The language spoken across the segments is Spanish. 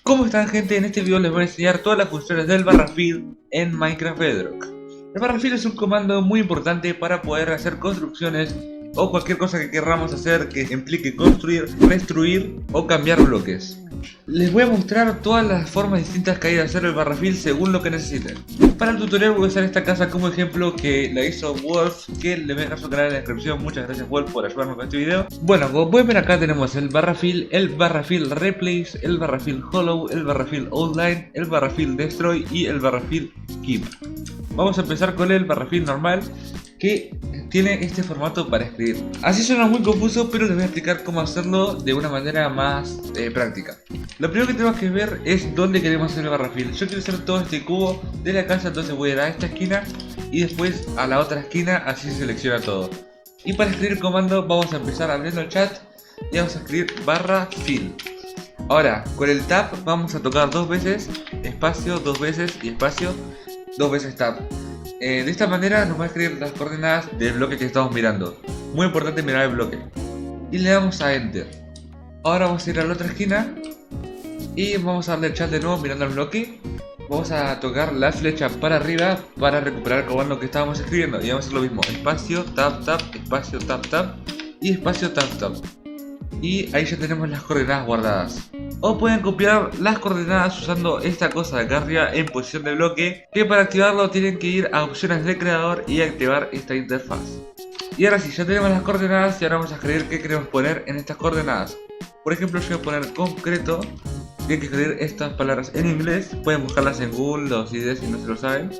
¿Cómo están, gente? En este video les voy a enseñar todas las funciones del barra fill en Minecraft Bedrock. El barra fill es un comando muy importante para poder hacer construcciones o cualquier cosa que queramos hacer que implique construir, destruir o cambiar bloques. Les voy a mostrar todas las formas distintas que hay de hacer el barra fill según lo que necesiten. Para el tutorial voy a usar esta casa como ejemplo que la hizo Wolf, que le voy a dejar su canal en la descripción. Muchas gracias, Wolf, por ayudarnos con este video. Bueno, como pueden ver, acá tenemos el barra fill replace, el barra fill hollow, el barra fill outline, el barra fill destroy y el barra fill keep. Vamos a empezar con el barra fill normal, que tiene este formato para escribir. Así suena muy confuso, pero les voy a explicar cómo hacerlo de una manera más práctica. Lo primero que tenemos que ver es dónde queremos hacer el barra fill. Yo quiero hacer todo este cubo de la casa, entonces voy a ir a esta esquina y después a la otra esquina, así se selecciona todo. Y para escribir el comando vamos a empezar abriendo el chat y vamos a escribir barra fill. Ahora, con el tab vamos a tocar dos veces, espacio, dos veces y espacio, dos veces tab. De esta manera nos va a escribir las coordenadas del bloque que estamos mirando. Muy importante mirar el bloque. Y le damos a enter. Ahora vamos a ir a la otra esquina y vamos a darle el chat de nuevo mirando el bloque. Vamos a tocar la flecha para arriba para recuperar el comando que estábamos escribiendo. Y vamos a hacer lo mismo, espacio, tab, tab, espacio, tab, tab y espacio, tab, tab. Y ahí ya tenemos las coordenadas guardadas. O pueden copiar las coordenadas usando esta cosa de acá arriba en posición de bloque, que para activarlo tienen que ir a opciones del creador y activar esta interfaz. Y ahora sí, ya tenemos las coordenadas y ahora vamos a escribir qué queremos poner en estas coordenadas. Por ejemplo, yo voy a poner concreto. Tienen que escribir estas palabras en inglés, pueden buscarlas en Google, los IDs si no se lo saben.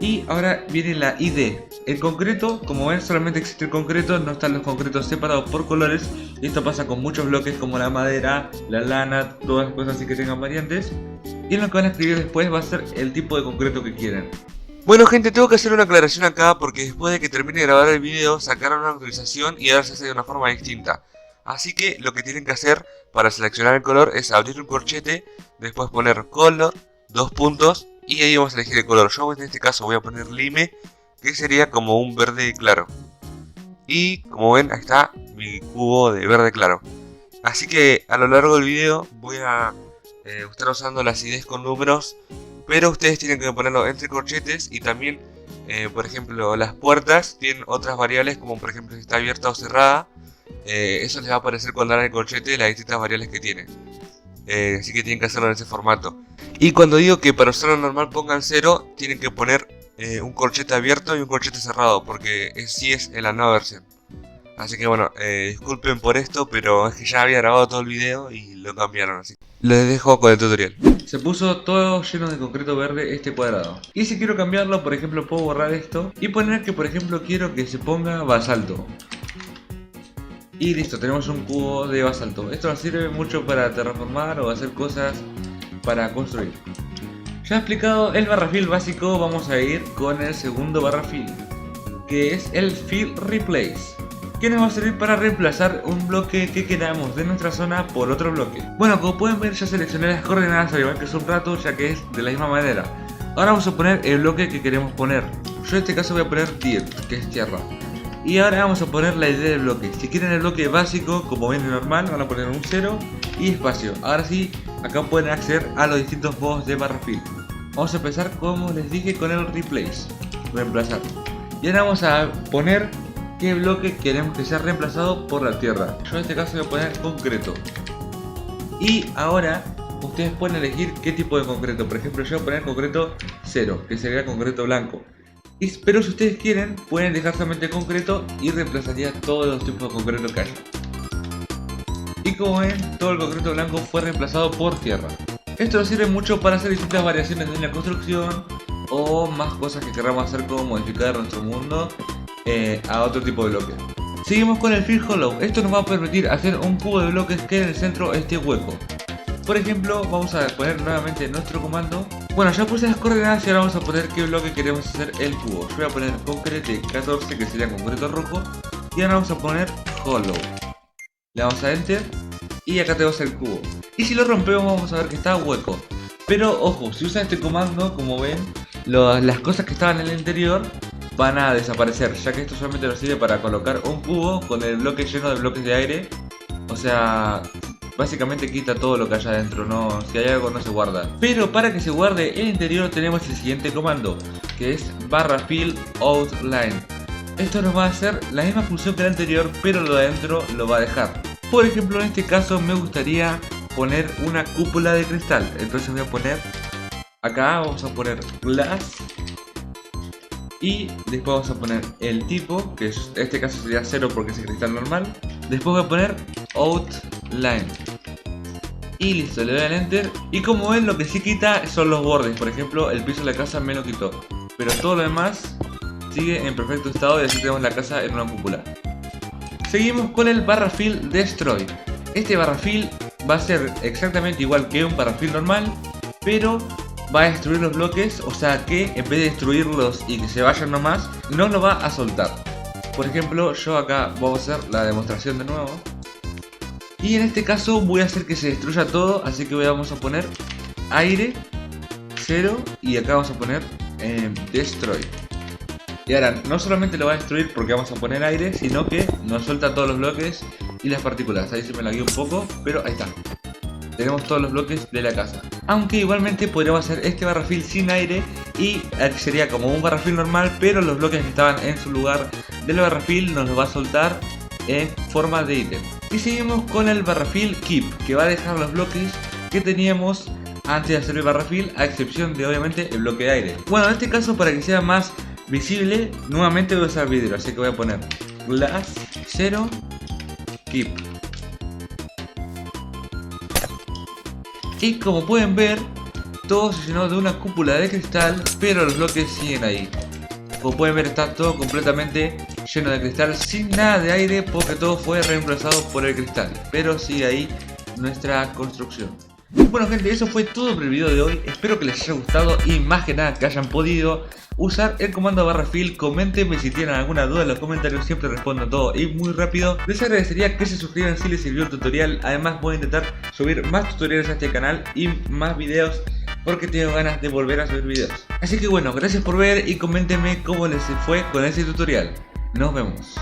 Y ahora viene la ID. El concreto, como ven, solamente existe el concreto, no están los concretos separados por colores. Y esto pasa con muchos bloques como la madera, la lana, todas las cosas así que tengan variantes. Y lo que van a escribir después va a ser el tipo de concreto que quieren. Bueno, gente, tengo que hacer una aclaración acá porque después de que termine de grabar el video sacaron una actualización y ahora se hace de una forma distinta. Así que lo que tienen que hacer para seleccionar el color es abrir un corchete, después poner color, dos puntos y ahí vamos a elegir el color. Yo en este caso voy a poner lime, que sería como un verde claro. Y como ven, ahí está mi cubo de verde claro. Así que a lo largo del video voy a estar usando las IDs con números, pero ustedes tienen que ponerlo entre corchetes y también, por ejemplo, las puertas tienen otras variables como por ejemplo si está abierta o cerrada. Eso les va a aparecer cuando hagan el corchete las distintas variables que tiene. Así que tienen que hacerlo en ese formato. Y cuando digo que para usarlo normal pongan 0, tienen que poner un corchete abierto y un corchete cerrado, porque sí es en la nueva versión. Así que bueno, disculpen por esto, pero es que ya había grabado todo el video y lo cambiaron, así que les dejo con el tutorial. Se puso todo lleno de concreto verde este cuadrado. Y si quiero cambiarlo, por ejemplo, puedo borrar esto y poner que por ejemplo quiero que se ponga basalto. Y listo, tenemos un cubo de basalto. Esto nos sirve mucho para terraformar o hacer cosas para construir. Ya explicado el barra fill básico, vamos a ir con el segundo barra fill, que es el fill replace, que nos va a servir para reemplazar un bloque que queramos de nuestra zona por otro bloque. Bueno, como pueden ver, ya seleccioné las coordenadas al igual que hace un rato, ya que es de la misma manera. Ahora vamos a poner el bloque que queremos poner. Yo en este caso voy a poner dirt, que es tierra. Y ahora vamos a poner la idea del bloque. Si quieren el bloque básico, como ven de normal, van a poner un 0 y espacio. Ahora sí, acá pueden acceder a los distintos modos de barra fill. Vamos a empezar, como les dije, con el replace, reemplazar. Y ahora vamos a poner qué bloque queremos que sea reemplazado por la tierra. Yo en este caso voy a poner concreto. Y ahora ustedes pueden elegir qué tipo de concreto. Por ejemplo, yo voy a poner concreto 0, que sería concreto blanco. Pero si ustedes quieren, pueden dejar solamente concreto y reemplazaría todos los tipos de concreto que haya. Y como ven, todo el concreto blanco fue reemplazado por tierra. Esto nos sirve mucho para hacer distintas variaciones en la construcción o más cosas que queramos hacer, como modificar nuestro mundo a otro tipo de bloque. Seguimos con el fill hollow. Esto nos va a permitir hacer un cubo de bloques que en el centro esté hueco. Por ejemplo, vamos a poner nuevamente nuestro comando. Bueno, ya puse las coordenadas y ahora vamos a poner qué bloque queremos hacer el cubo. Yo voy a poner concrete 14, que sería concreto rojo. Y ahora vamos a poner hollow. Le damos a enter y acá tenemos el cubo. Y si lo rompemos vamos a ver que está hueco. Pero ojo, si usan este comando, como ven, las cosas que estaban en el interior van a desaparecer, ya que esto solamente nos sirve para colocar un cubo con el bloque lleno de bloques de aire. O sea, básicamente quita todo lo que haya adentro, no, si hay algo no se guarda. Pero para que se guarde el interior tenemos el siguiente comando, que es /fill outline. Esto nos va a hacer la misma función que el anterior, pero lo de adentro lo va a dejar. Por ejemplo, en este caso me gustaría poner una cúpula de cristal, entonces voy a poner acá, vamos a poner glass. Y después vamos a poner el tipo, que en este caso sería 0 porque es el cristal normal. Después voy a poner outline. Y listo, le doy al enter. Y como ven, lo que sí quita son los bordes. Por ejemplo, el piso de la casa me lo quitó. Pero todo lo demás sigue en perfecto estado y así tenemos la casa en una cúpula. Seguimos con el /fill destroy. Este /fill va a ser exactamente igual que un /fill normal, pero va a destruir los bloques, o sea que en vez de destruirlos y que se vayan nomás, no lo va a soltar. Por ejemplo, yo acá vamos a hacer la demostración de nuevo. Y en este caso voy a hacer que se destruya todo, así que vamos a poner aire 0 y acá vamos a poner destroy. Y ahora no solamente lo va a destruir porque vamos a poner aire, sino que nos suelta todos los bloques y las partículas. Ahí se me lagueó un poco, pero ahí está. Tenemos todos los bloques de la casa. Aunque igualmente podríamos hacer este /fill sin aire y sería como un /fill normal, pero los bloques que estaban en su lugar del /fill nos los va a soltar en forma de ítem. Y seguimos con el /fill keep, que va a dejar los bloques que teníamos antes de hacer el /fill, a excepción de obviamente el bloque de aire. Bueno, en este caso, para que sea más visible, nuevamente voy a usar vidrio, así que voy a poner glass 0 keep. Y como pueden ver, todo se llenó de una cúpula de cristal, pero los bloques siguen ahí. Como pueden ver, está todo completamente lleno de cristal, sin nada de aire, porque todo fue reemplazado por el cristal. Pero sigue ahí nuestra construcción. Bueno gente, eso fue todo por el video de hoy. Espero que les haya gustado y más que nada que hayan podido usar el comando /fill. Coméntenme si tienen alguna duda en los comentarios, siempre respondo todo y muy rápido. Les agradecería que se suscriban si les sirvió el tutorial. Además voy a intentar subir más tutoriales a este canal y más videos, porque tengo ganas de volver a subir videos. Así que bueno, gracias por ver y coméntenme cómo les fue con este tutorial. Nos vemos.